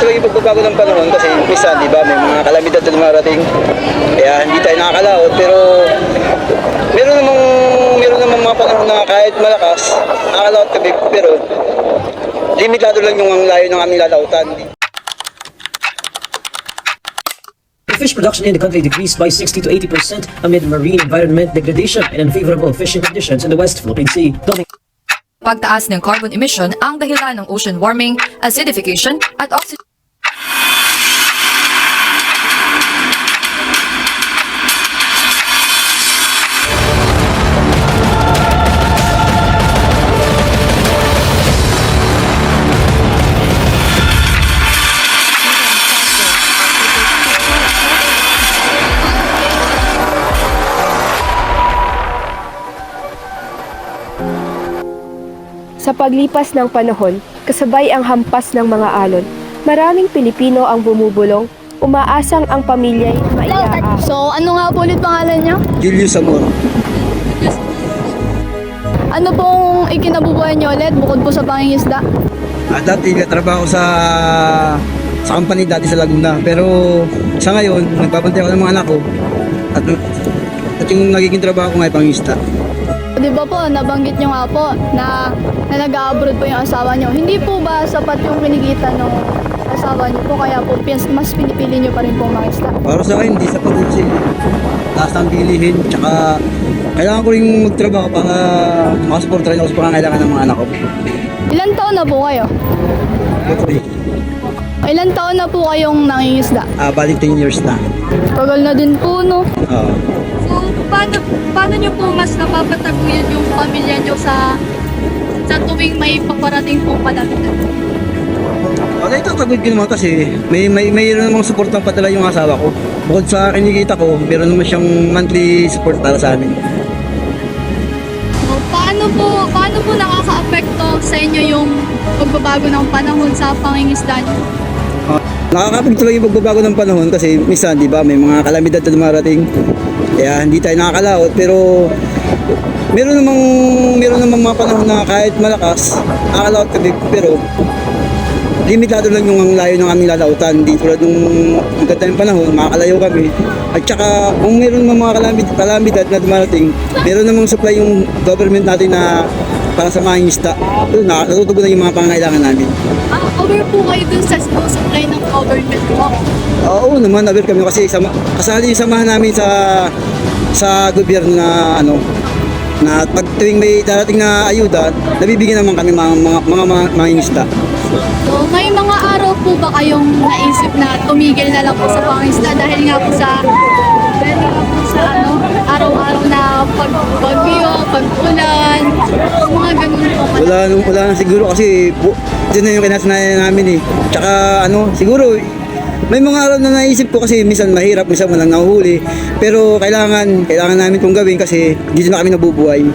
talaga yung pagbabago ng panahon kasi minsan, di ba, may mga kalamidad na dumarating. Kaya hindi tayo nakakalaot, pero meron namang mga panahon na kahit malakas, nakakalaot kami, pero limitado lang yung layo ng aming lalautan. Fish production in the country decreased by 60 to 80% amid marine environment degradation and unfavorable fishing conditions in the West Philippine Sea. Pagtaas ng carbon emission ang dahilan ng ocean warming, acidification at oxygen. Sa paglipas ng panahon, kasabay ang hampas ng mga alon, maraming Pilipino ang bumubulong, umaasang ang pamilya'y maiaahon. So, ano nga po ulit pangalan niyo? Julius Amor. Ano pong ikinabubuhay niyo ulit bukod po sa pangingisda? Dati nagtatrabaho sa company dati sa Laguna. Pero sa ngayon, nagbabantay ako ng mga anak ko. At yung nagiging trabaho ko nga ay pangista. Di ba po, nabanggit niyo nga po na nag-abroad po yung asawa niyo. Hindi po ba sapat yung kinikita ng asawa niyo po kaya po mas pinipili niyo pa rin pong mangisda? Para sa akin, hindi sapat din siya. Taas ang bilihin, tsaka kailangan ko rin magtrabaho para makasuporta rin ako sa pangangailangan ng mga anak ko. Ilan taon na po kayo? Patuloy. Ilan taon na po kayong nangingisda? Balik 10 years na. Tagal na din po, no? So, paano nyo po mas napapataguyod yung pamilya nyo sa tuwing may paparating pong panahon? Okay, tatagod ko naman kasi mayroon namang support ng padala yung asawa ko. Bukod sa kinikita ko, meron naman siyang monthly support para sa amin. So, paano po nakaka-apekto sa inyo yung pagbabago ng panahon sa pangingisda nyo? Nakakapagto lang yung pagbabago ng panahon kasi minsan, di ba, may mga kalamidad na dumarating. Kaya hindi tayo nakakalaot, pero meron namang mga panahon na kahit malakas, nakakalaot kami, pero limitado lang yung layo ng aming lalautan. Hindi tulad nung ganda ng panahon, makakalayo kami. At saka, kung meron mga kalamidad na dumarating, meron namang supply yung government natin na para sa mga isda. Natutugunan yung mga pangangailangan namin. Aware po kayo dun sa supply ng government po? Oo naman, aware kami kasi kasali yung samahan namin sa gobyerno na na pag tuwing may darating na ayuda, nabibigyan naman kami mga isda. So, may mga araw po ba kayong naisip na tumigil na lang po sa pangingisda dahil nga po sa araw-araw na pagbagyo, pag-ulan, mga ganun po? Wala na siguro kasi yun na yung kinasanayan namin eh. Tsaka siguro may mga araw na naisip ko kasi minsan mahirap, minsan walang nahuhuli. Pero kailangan namin itong gawin kasi dito na kami nabubuhay.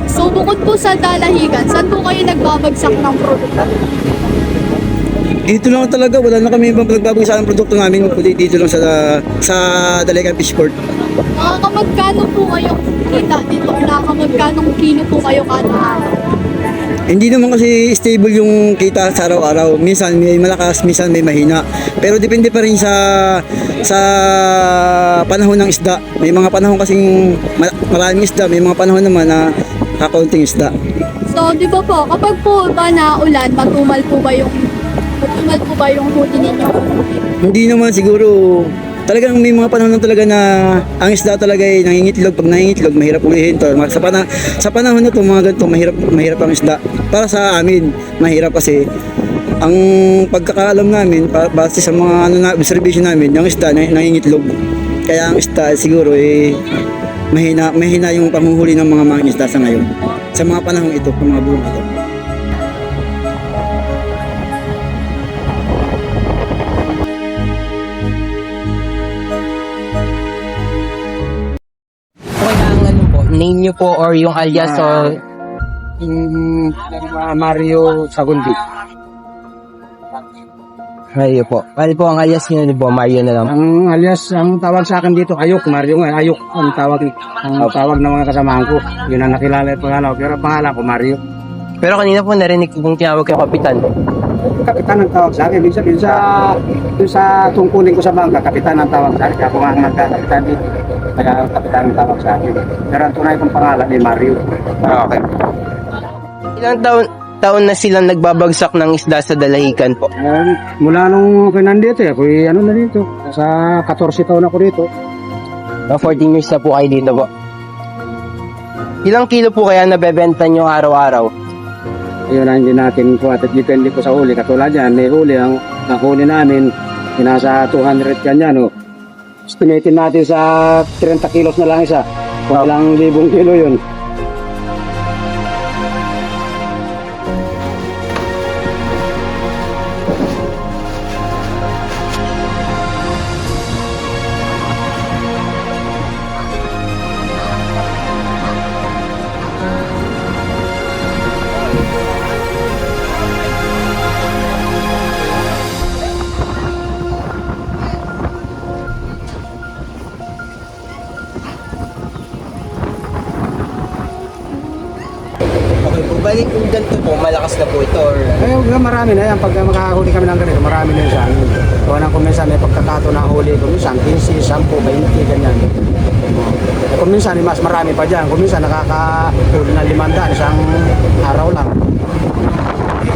So, bukod po sa dalahigan, saan po kayo nagbabagsak ng produkto? Dito lang talaga, wala na kami ibang pagbabagsak ng produkto namin, kundi dito lang sa Dalahigan Fish Port. Nakakamagkano po kayong kita dito? Nakakamagkano kilo po kayo kada araw? Hindi naman kasi stable yung kita sa araw-araw. Minsan may malakas, minsan may mahina. Pero depende pa rin sa panahon ng isda. May mga panahon kasing maraming isda, may mga panahon naman na kakaunting isda. So, di ba po, kapag po ba na ulan, matumal po ba yung huli ninyo? Hindi naman siguro. Talagang may mga panahon talaga na ang isda talaga ay nangingitlog. Pag nangingitlog, mahirap ulihin to. Sa panahon na to, mga ganito, mahirap ang isda. Para sa amin, mahirap kasi ang pagkakaalam namin, base sa mga observation namin, yung isda nangingitlog. Kaya ang isda siguro mahina yung panghuhuli ng mga isda sa ngayon. Sa mga panahon ito, sa mga buwan ito. Name nyo po or yung alias or Mario Sagundi. Mario po. Bali po ang alias nyo po, Mario na lang. Ang alias, ang tawag sa akin dito, Ayok. Mario nga, Ayok. Ang tawag ng mga kasamahan ko. Yun ang nakilala yung pangalan ko. Pero pangalan ko, Mario. Pero kanina po narinig ko pong tinawag kayo kapitan. Kapitan ang tawag sa akin. Minsan, dun sa tungkulin ko sa bangka, kapitan ang tawag sa akin. Kaya ako nga nagkakapitan dito. Kaya kapitan ang tawag sa akin. Pero ang tunay kong pangalan ay Mario. Okay. Ilang taon na silang nagbabagsak ng isda sa Dalahican po? Mula nung ako nandito, ako ano na dito. Sa 14 taon ako dito. 14 years na po kayo dito po. Ilang kilo po kaya nabebenta nyo araw-araw? Ayun na hindi natin kuha at depende po sa huli. Katulad yan, may huli. Ang huli namin, nasa 200 ganyan. No? Estimatin natin sa 30 kilos na lang isa. Kung ilang libong kilo yun. Okay po, balik kung ganito po, malakas na po ito or... Marami na yan. Pag makakahuli kami ng ganito, marami na yan sa amin. Kung anong kuminsan, may pagkatato na huli. Kuminsan, 15, 10, 20, ganyan. Kung minsan, mas marami pa dyan. Kung minsan, nakakahuli na 500 isang araw lang.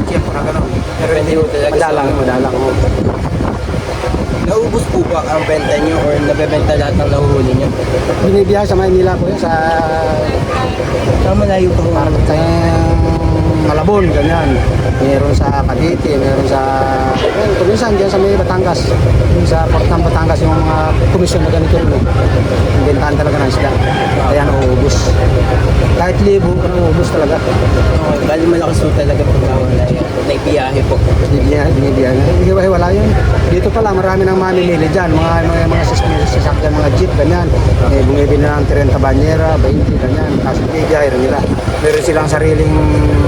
Check na gano'n. Pero hindi Pwede po talaga madalang. Naubos po ba ang benta nyo or nabebenta lahat ng nahuhuli nyo? Binibiyahe sa Maynila po yan, sa Malayo po. parang sa Malabon, ganyan. Meron sa Cavite, meron sa... Kung minsan, dyan sa may Batangas. Sa Port ng Batangas, yung mga komisyon na ganito rin. Bentahan talaga ng isda. Kaya nauubos. Kahit libo, nauubos talaga. Okay, bali malakas po talaga po naibiyahe po. Binibiyahe. Hiwa-hiwala yun. Dito pala, marami nang mamimili dyan. Mga sasakyan, mga jeep, ganyan. Bumibili na ng 30 banyera, 20, ganyan. Kasi bibiyahe rin nila. Meron silang sariling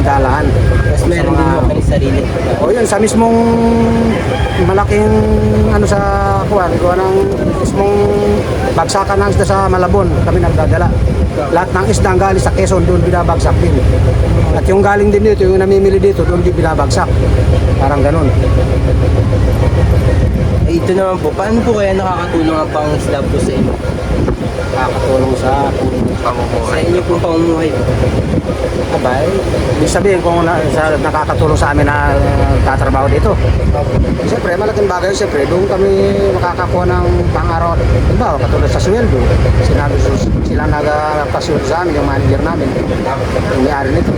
dalahan. Mas meron din po kayo sarili. O yun, sa mismong malaking ano sa kuwan ng mismong bagsakan ng isda sa Malabon, kami nagdadala. Lahat ng isda ang galing sa Quezon, doon binabagsak din. At yung galing din dito, yung namimili dito, doon din binabagsak. Parang ganun. Eh, ito naman po, paano po kaya nakakatulong ang pangisda po sa inyo? Nakakatulong sa Sa inyo po pamumuhay po. abay. Ibig sabihin kung nakakatulong sa amin na tatrabaho dito. Siyempre, malaking bagay. Siyempre, doon kami makakakuha ng pang-araw. Diba, katulad sa sweldo. Sila nagpasweldo sa amin, yung manager namin. Yung may-ari nito.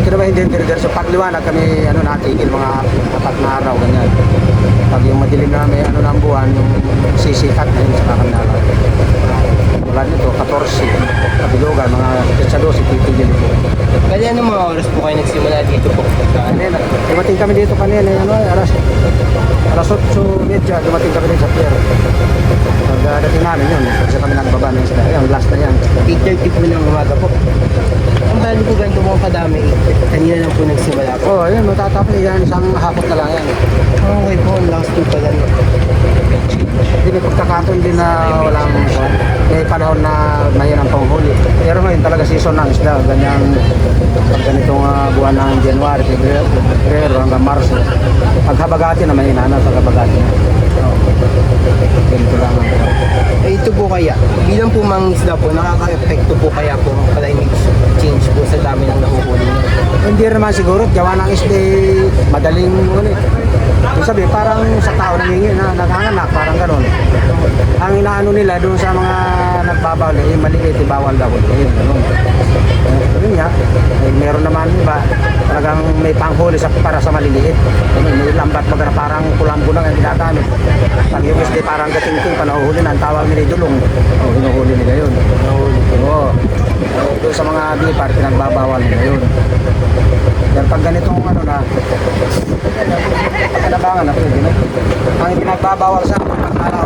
Ito naman hindi sa pagliwanag kami natigil mga 4 na araw ganyan. Pag yung madilim na may ng buwan, yung sisikat na yun sa kakandala. Wala nito, 14, kabilugan, mga 12, titigil po. Bali ano mga oras po kayo nagsimula dito po? Kanina, dumating kami dito kanina, alas 8:30, dumating kami dito sa pier. Pagdating namin yun, kasi kami nagbaba na isda. Ayan, last na yan. 8:30 po ng umaga po. Ang bali po ganito mga kadami, kanina lang po nagsimula po. Oh, ayun, matatapos yan, isang hapot na lang yan. Okay po, ang lakas po pala. Hindi may pagkakataon din na walang may panahon na mahirang panghuli. Pero ngayon talaga season ng isda, ganyan pag ganitong buwan ng January, February hanggang Marso. Paghabagati na mahina na paghabagati. Ganito lang ang Eh, ito po kaya, bilang po mangisda po, nakaka-epekto po kaya po ang climate change po sa dami ng nahuhuli niyo. hindi naman siguro, gawa ng isda madaling Yung sabi, parang sa tao nangingi na naghanganak, parang gano'n. Ang inaano nila doon sa mga nagbabawal, maliit, bawal daw. Gano'n. Pero nga, meron naman iba, talagang may panghuli para sa maliliit. May lambat baga parang kulambo lang ang ginagamit. Pag yung isda parang gating-ting, panahuhuli na, ang tawag nila dulong. Hinuhuli nila yun. Oo. Doon sa mga bipar, pinagbabawal nila yun. Dahil pag ganitong pagkanabangan na pwede na. Ang pinagbabawal sa pagkalaw,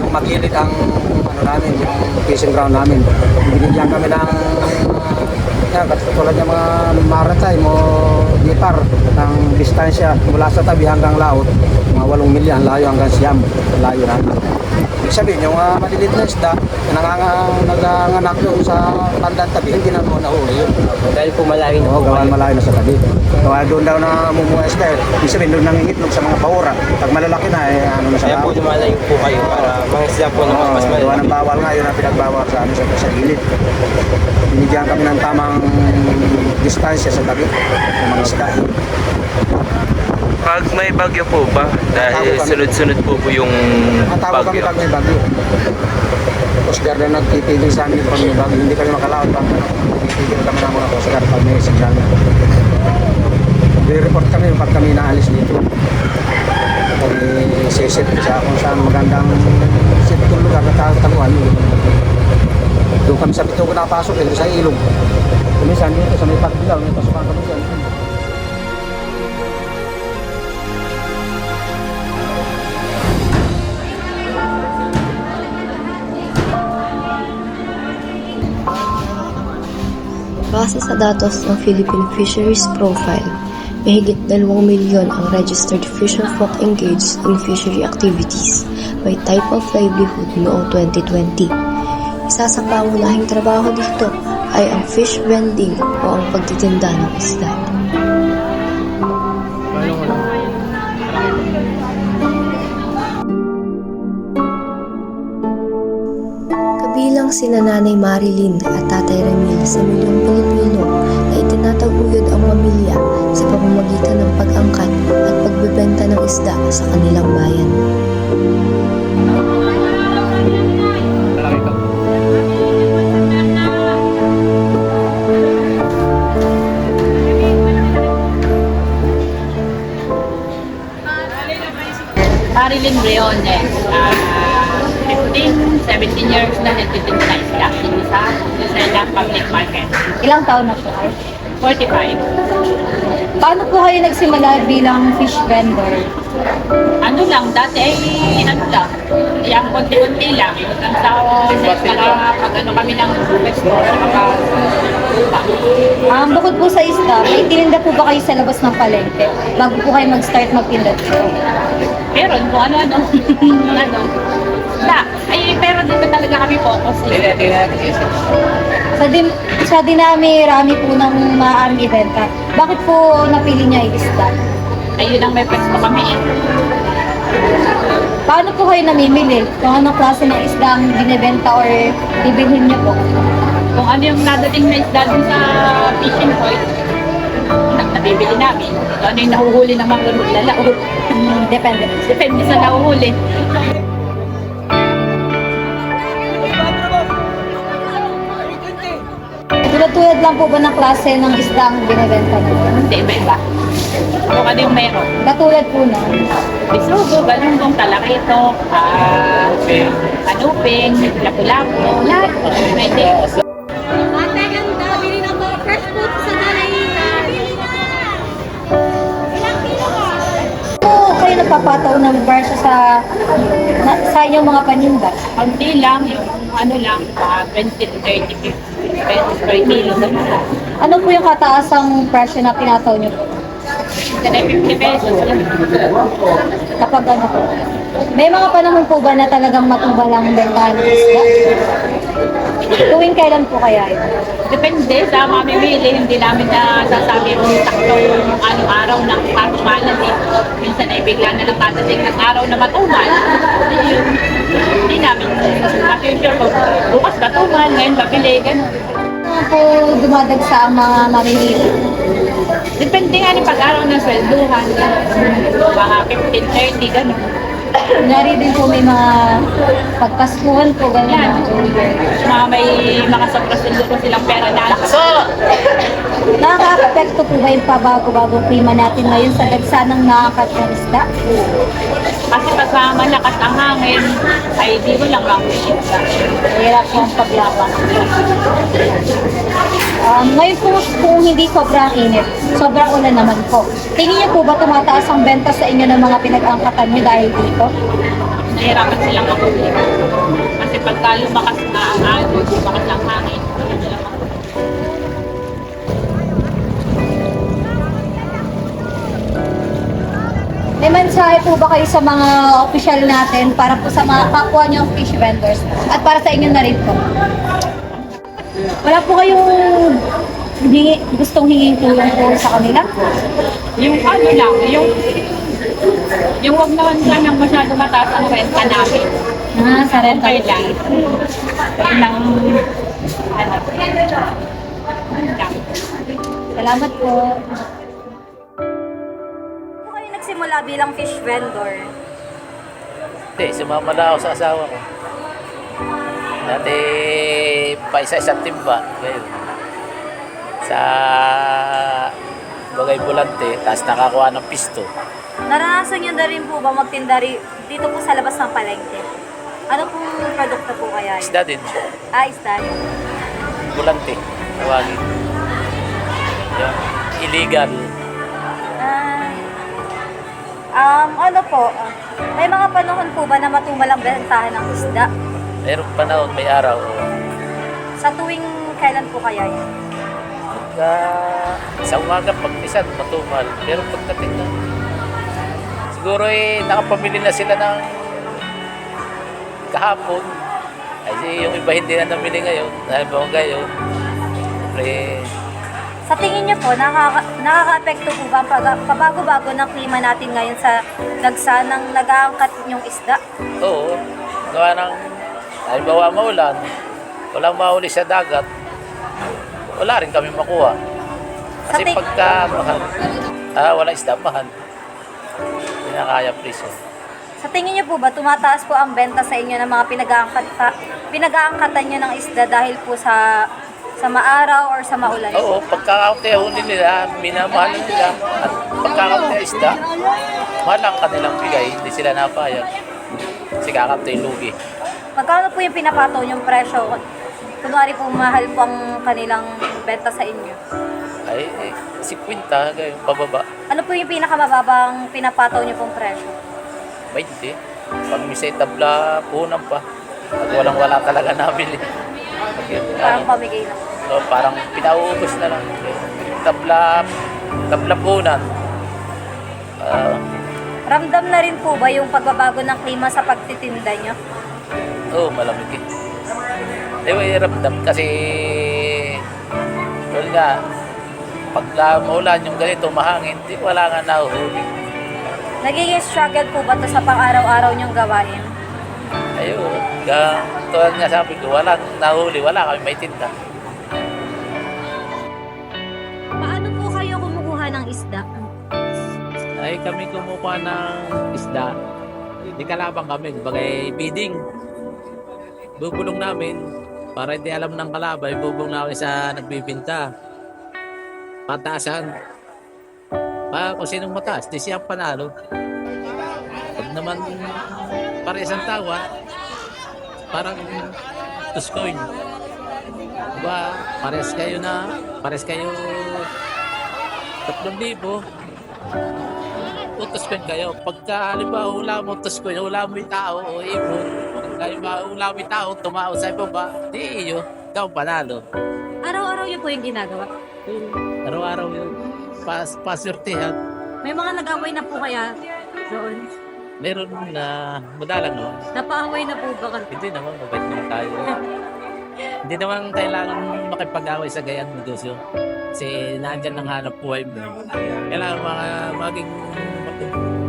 yung magilid ang namin, yung fishing ground namin. Binigyan kami ng Yan, katulad ng mga maritime o gipar ng distansya mula sa tabi hanggang laot, mga 8 milya, layo hanggang Siam, layo na. Ibig sabihin, yung maliliit na isda, nanganganak doon sa pandang tabi, hindi na mo nahuli yun. Dahil po malayo na Oo, po gawan kayo. malayo na sa tabi. Kaya doon daw na mumuha isda. Ibig sabihin, doon nangingitlog sa mga paura. Pag malalaki na, ano na sa Kaya po laot. lumalayo po kayo para mga isda po na mas Gawa malaki. ng bawal nga, yun ang pinagbawal sa, sa gilid. Binigyan kami ng tamang distansya sa tabi ng mga isda. Pag may bagyo po ba? Dahil Tawag kami. sunod-sunod po yung Matawag kami bagyo. pag may bagyo. Coast Guard na nagtitigil sa amin pag may bagyo. Hindi kami makalaot pag titigil kami ng mga Coast Guard pag may signal na. I-report kami pag kami naalis dito. Pag isisit sa kung saan magandang sit kung lugar na taguan. Doon kami sa bito ko napasok sa ilog. Kumisan dito sa may pagbilaw, may pasukan kami dyan. Base sa datos ng Philippine Fisheries Profile, mahigit 2 milyon ang registered fisher folk engaged in fishery activities by type of livelihood noong 2020. Isa sa pangunahing trabaho dito ay ang fish vending o ang pagtitinda ng isda. Kabilang sina Nanay Marilyn at Tatay Ramil sa milyong Pilipino na itinataguyod ang pamilya sa pamamagitan ng pag-angkat at pagbebenta ng isda sa kanilang bayan. Marilyn Briones, 17 years na nagtitinda na isda dito sa Lucena Public Market. Ilang taon na po? 45. Paano po kayo nagsimula bilang fish vendor? Ano lang, dati ay ano lang, yung konti-konti lang. Hanggang sa nakapag-ano kami ng store, Bukod po sa isda, may tininda po ba kayo sa labas ng palengke bago po kayo mag-start magtinda dito? meron kung ano-ano. ano. Pero dito talaga kami focus. Sa dinami-rami po ng maaaring ibenta, bakit po napili niya yung isda? Ayun ang may pwesto kami. Paano po kayo namimili? Kung anong klase ng isda ang binibenta or bibilhin niyo po? Kung ano yung nadating na isda dun sa fishing point, nabibili namin. Kung ano yung nahuhuli ng mga lalaot. Depende. Depende sa nahuhuli. Tulad lang po ba ng klase ng isda ang binibenta niyo? Hindi, iba-iba. Kung ano yung meron. Katulad po na, Bisugo, galunggong, talakito, kanuping, lapu-lapu, lahat. Pwede. Ate, ganda. Bili na po. Fresh food sa Dalahita. Bili na! Ilang kilo ka? po kayo nagpapataw ng presyo sa inyong mga paninda? Kunti lang, yung ano lang, 20 to 30 pesos per kilo. Ano po yung kataasang presyo na pinataw niyo po? Kasi 50 pesos. Kapag ano po? May mga panahon po ba na talagang matuba lang ang bentahan ng isda? Tuwing kailan po kaya yun? Depende sa mamimili, hindi namin na sasabi kung sakto yung anong araw ng patumalan eh. Minsan ay bigla na lang patating ng araw na matumal. Hindi namin sure kung bukas matumal, ngayon babili, gano'n. Ano po dumadagsa ang mga mamimili? Depende nga ni pag-araw ng swelduhan, mga 15-30, gano'n. Kunyari din po may mga pagpaskuhan po, Yan. gano'n. Mga may mga sobra-sweldo ko silang pera na Nakaka-apekto po ba yung pabago-bagong klima natin ngayon sa dagsa ng nakakat ng isda? Kasi pagka malakas ang hangin, ay di mo lang makulit. Hirap po ang paglaban. Ngayon po kung hindi sobrang init, sobrang ulan naman po. Tingin niyo po ba tumataas ang benta sa inyo ng mga pinag-angkatan niyo dahil dito? Nahirapan silang makulit. Kasi pagka lumakas na ang hangin, lumakas ang hangin, hindi sila makulit. May mensahe po ba kayo sa mga opisyal natin para po sa mga kapwa niyong fish vendors at para sa inyo na rin po? Wala po kayong gustong hinging tulong po sa kanila? Yung ano lang, yung wag naman sanang masyado mataas ang renta namin. Sa renta. Okay lang. Wag lang, Salamat po. Po kayo nagsimula bilang fish vendor? Hindi, sumama na ako sa asawa ko. Dati, pa isa-isang timba. Ngayon, sa Bagay Bulante, tapos nakakuha ng pisto. Naranasan niyo na rin po ba magtinda dito po sa labas ng palengke? Ano pong produkto po kaya yun? Isda din, Isda. Bulante, tawagin. Yung illegal. Ano po, may mga panahon po ba na matumal ang bentahan ng isda? Meron panahon, may araw. Sa tuwing kailan po kaya yun? Sa umaga, pag minsan, matumal. Pero pagdating na, siguro nakapamili na sila ng kahapon. Ay, yung iba hindi na namili ngayon. Dahil ba ngayon, Sa tingin niyo po, nakaka-apekto po ba ang pabago-bago ng klima natin ngayon sa nagsanang nag-aangkat yung isda? oo, gawa ng, dahil bawa maulan, walang mahuli sa dagat, wala rin kami makuha. Kasi pagka mahal, wala isda, mahal. Hindi na kaya presyo. Sa tingin niyo po ba, tumataas po ang benta sa inyo ng mga pinag-aangkatan niyo ng isda dahil po sa maaraw or sa maulan? Oo, pagkakaunti huli nila, minamahal nila. At pagkakaunti isda, mahal ang kanilang bigay, hindi sila napayag. Kasi kakamti lugi. Magkano po yung pinapataw yung presyo? Kunwari po mahal po ang kanilang benta sa inyo. Ay, 50, gayon, pababa. Ano po yung pinakamababang pinapataw niyo pong presyo? 20. Pag may say tabla, punan pa. Pag walang-wala talaga nabili. Parang pamigay na. So, parang pinauubos na lang. Tabla punan. Ramdam na rin po ba yung pagbabago ng klima sa pagtitinda nyo? Oo, malamig eh. May ramdam kasi well nga, pag maulan yung ganito, mahangin, di wala nga nahuhuli. Nagiging struggle po ba to sa pang-araw-araw nyong gawain? Ayun, tulad nga sabi ko, walang nahuli, wala kami may tinda. Paano po kayo kumukuha ng isda? Ay kami kumukuha ng isda. Hindi kalabang kami, bagay bidding. Bubulong namin, para hindi alam ng kalabay, bubulong namin sa nagbibinta. Pataasan. Kung sinong mataas, di siya panalo. Pag naman pares ang tawa, parang tuskoin. Diba, pares kayo 3,000. Tuskoin kayo. Pagka halimbawa hula mo tuskoin, hula mo yung tao o ibon. Pagka hula mo yung tao, tumao sa ibaba, di iyo, ikaw panalo. Araw-araw yun po yung ginagawa? Araw-araw yun. Pasurtihan. May mga nag-away na po kaya doon? Meron na madalang no? Napaaway na po ba? Hindi naman, mabait naman tayo. Hindi naman kailangan makipag-away sa gayang negosyo. Kasi nandyan ang hanap buhay mo. Kailangan maging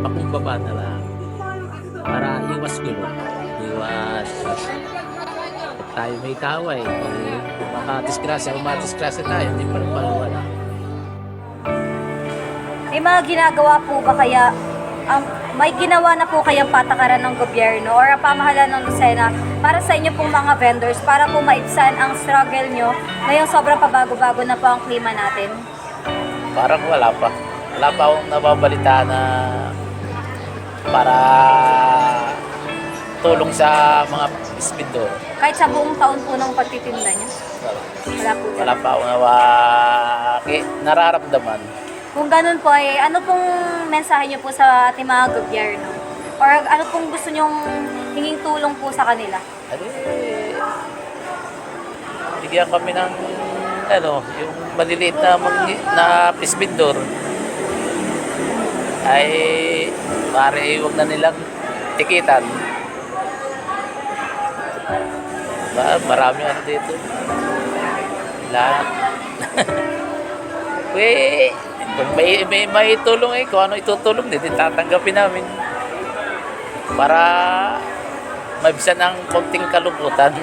pakumbaba na lang. Para iwas gulo. Iwas. Pag tayo may kaway, makatisgrasya o matisgrasya tayo, hindi pa rin paluwala. May mga ginagawa po ba kaya, may ginawa na po kayang patakaran ng gobyerno or pamahalaan ng Lucena para sa inyo pong mga vendors para po maibsan ang struggle nyo ngayong sobrang pabago-bago na po ang klima natin? Parang wala pa. Wala pa akong nababalita na para tulong sa mga spindor. Kahit sa buong taon po ng pagtitinda niya? Wala po. Wala pa akong nararamdaman. Kung ganun po, ano pong mensahe niyo po sa ating mga gobyerno? Or ano pong gusto nyong hinging tulong po sa kanila? Bigyan kami ng yung maliliit na spindor. ay pare huwag na nilang tikitan. Marami ano dito. Lahat. Kung may tulong kung ano itutulong din, tatanggapin namin. Para maibisan ang konting kalungkutan.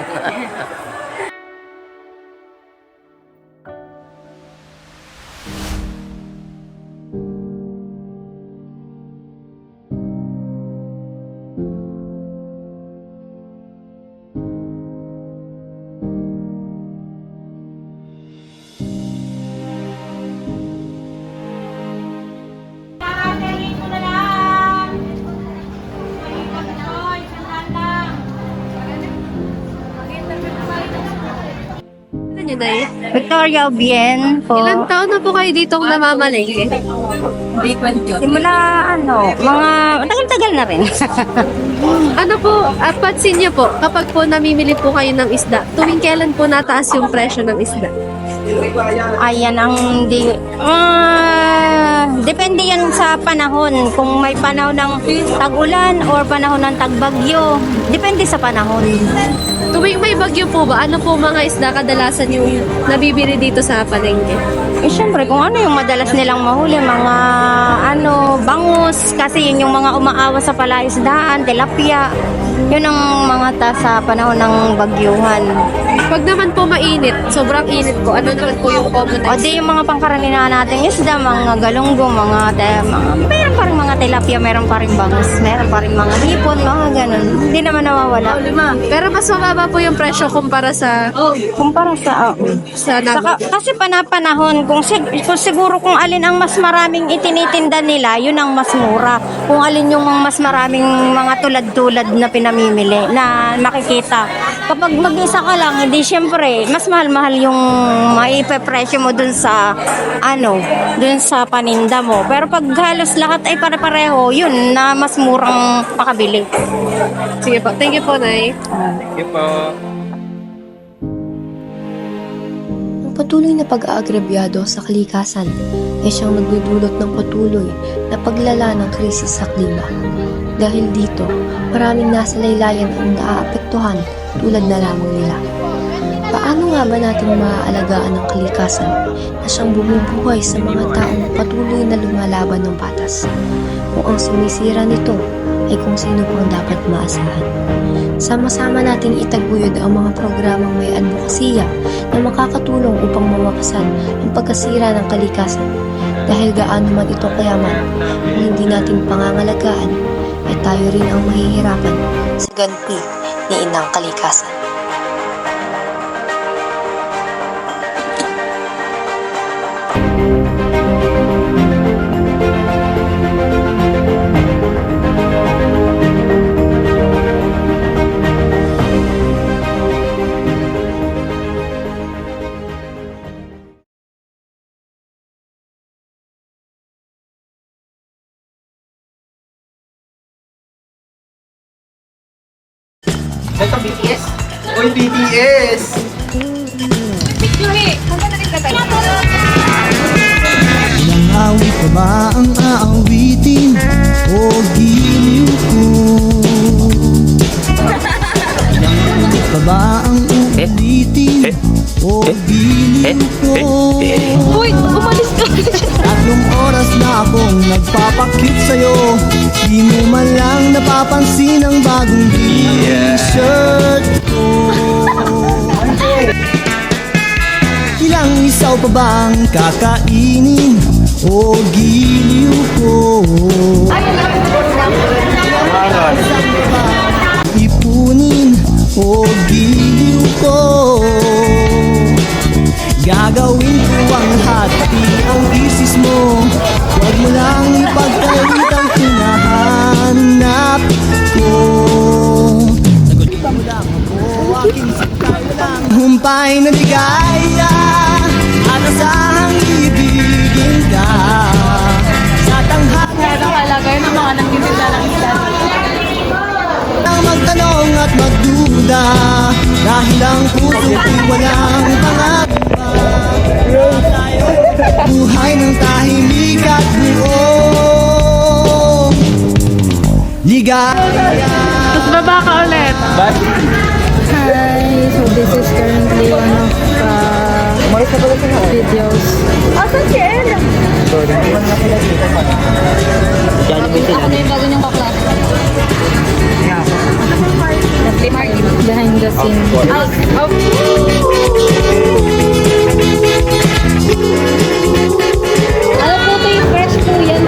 Victoria Bien po. Ilang taon na po kayo dito namamalengke? Simula tagal-tagal na rin. Ano po, pansin niyo po, kapag po namimili po kayo ng isda, tuwing kailan po nataas yung presyo ng isda? Ayan depende yan sa panahon. Kung may panahon ng tag-ulan or panahon ng tagbagyo, depende sa panahon. Tuwing may bagyo po ba, ano po mga isda kadalasan yung nabibili dito sa palengke? Syempre, kung ano yung madalas nilang mahuli, mga bangus, kasi yun yung mga umaawa sa palaisdaan, tilapia. Yun ang mga sa panahon ng bagyuhan. Pag naman po mainit, sobrang init po, ano naman po yung common O di yung mga pangkaraniwan natin isda, mga galunggong, meron pa rin mga tilapia, meron pa rin bangus, meron pa rin mga hipon, mga ganun. Hindi naman nawawala. Pero mas mababa po yung presyo kumpara sa kasi panahon kung siguro kung alin ang mas maraming itinitinda nila, yun ang mas mura. Kung alin yung mas maraming mga tulad-tulad na pinamimili na makikita. Kapag mag-isa ka lang, hindi syempre mas mahal-mahal yung maipepresyo mo dun sa paninda mo. Pero pag halos lahat ay pare-pareho, yun na mas murang makabili. Sige po, thank you po, Nay. Thank you po. Ang patuloy na pag-aagrabyado sa kalikasan ay siyang nagdudulot ng patuloy na paglala ng krisis sa klima. Dahil dito, maraming nasa laylayan ang naaapektuhan tulad na lamang nila. Paano nga ba natin maaalagaan ang kalikasan na siyang bumubuhay sa mga taong patuloy na lumalaban ng batas? Kung ang sumisira nito ay kung sino pang dapat maasahan. Sama-sama nating itaguyod ang mga programang may advokasya na makakatulong upang mawakasan ang pagkasira ng kalikasan. Dahil gaano man ito kayaman, kung hindi natin pangangalagaan, ay tayo rin ang mahihirapan sa ganti ni Inang Kalikasan. Ito BTS? Uy, BTS! Ilang awit pa ba ang aawitin o giliw ko? Ilang ulit pa ba ang uulitin o giliw ko? Uy, umalis ka! 3 oras na akong nagpapakit sa'yo, di mo man lang napapansin ang bagong t-shirt ko. Ilang isaw pa bang kakainin o giliw ko? Ipunin o giliw ko? Gagawin ko ang lahat, pati ang isis mo. Huwag mo lang ipagkalit ang hinahanap ko. Sagutin mo lang ako, aking sakay na lang. Humpay na ligaya at asahang ibigin ka. Sa tanghali Nakalagay ng mga nagtitinda ng isda. ang magtanong at magduda, dahil ang puso ko'y walang pangamba. Buhay ng tahimik at buo, ligaya. Tapos baba ka ulit. Hi, so this is currently one of videos. Asan si Ella? Ako na yung bago niyong kaklas. Behind the scene. Ano po ito yung fresh po yan?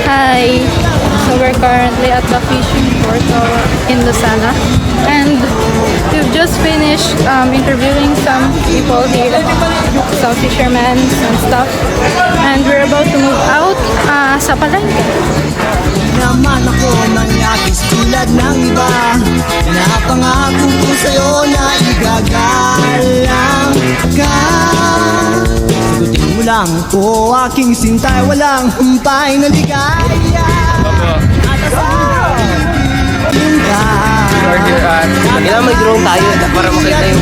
Hi! So we're currently at the fishing port in Lucena, and we've just finished interviewing some people here, some fishermen and stuff, and we're about to move out sa palengke. Naman ako ng yakis tulad ng iba. Napangako ko sa'yo na igagalang ka. Sagutin mo lang ko, aking sintay, walang humpay na ligaya. At Kailangan may drone tayo para makita yung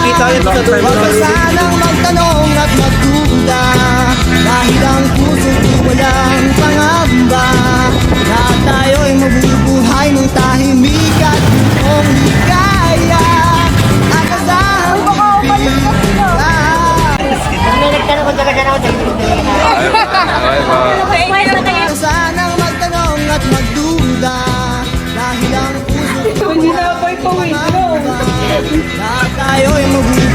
kita yung sanang magtanong at magduda, dahil ang puso ko walang pangamba. Lahat tayo'y mabubuhay ng tahimik at buong ligaya. At asahan ko sanang magtanong at magduda, dahil ang puso ko walang pangamba. Lahat tayo'y mabubuhay